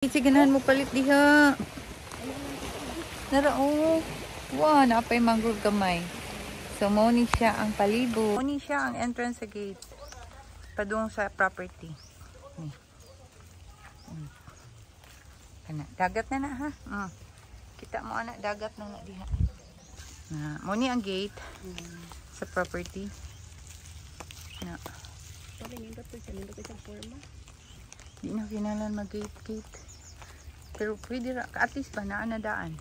Siganahan mo palit diha. Narao. Wow, napay mangrove gamay. So, muni siya ang palibot. Muni siya ang entrance sa gate. Padung sa property. Dagat na ha. Kita mo anak, dagat na diha. Muni ang gate sa property. Di na kinalan mag-gate. Pero pwede at least pa naanadaan.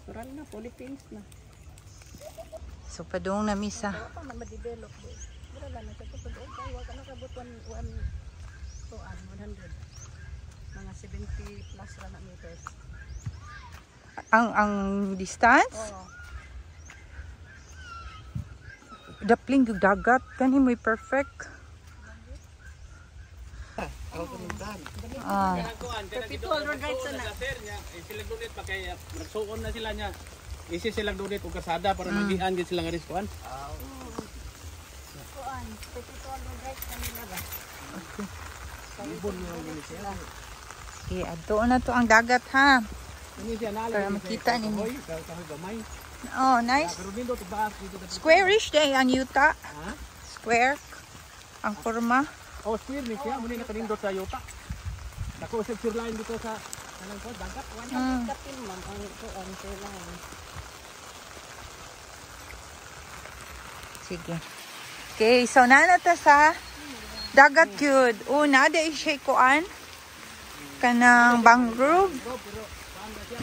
Sural na, Philippines na. So, padung na misa. Ako na ma-develop do. Wala lang na sa ito. Wala ka nakabot 100. Mga 70 plus lang na meters. Ang distance? Oo. Dapling yung dagat. Kanin mo'y perfect. Perpetual road right sana. Sila dunit pa kay nagsuon na sila niya. Isi sila dunit og kasada para magian gid sila nga riskuan. Kuan, perpetual road right kanila ba? Okay, adto na to ang dagat ha. Ini siya nala. Para makita ninyo. Kahoy gamay. Oh, nice. Pero dito tibaas dito. Squarish day ang yuta. Square ang forma. Oh, square ni siya muli na kanindot sa yuta. Dako sa shoreline dito sa kanang ko dagat. Kapin man ang kuan shoreline. Sige. Okay, so nanata sa dagat yun. Una, da siya kuan. Kanang mangrove. Pero paan ba siya?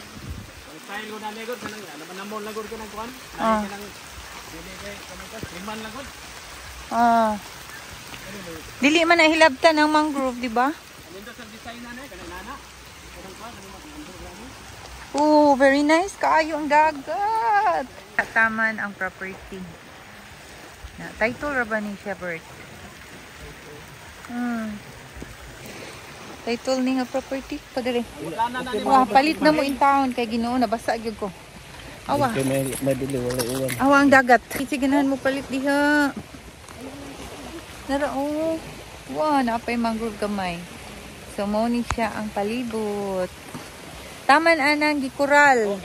Style ko na legod kanang naman lagod ko nang kuan. Kanang dili kay kanang ko liman lagod. Dili man na hilabtan ng mangrove, di ba? Nindot sa design na kanang nana. Kanang kuan Oh, very nice. Kaayo ang dagat. Taman ang property. Title ra ba ni siya, Bert? Title ni nga property. Padali. Wah, palit na mo in town. Kay Ginoo, nabasa gyud ko. Awa. may dili wala uwan. Awa ang dagat. Siganahan mo palit diha. Narao. Wow, napay mangrove gamay. So, muni siya ang palibot. Taman anang gikural.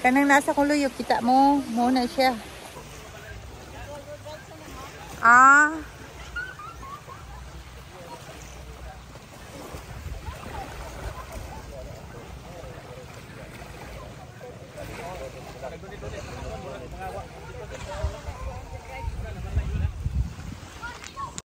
Kanang nasa kuluyok, kita mo. Muna siya.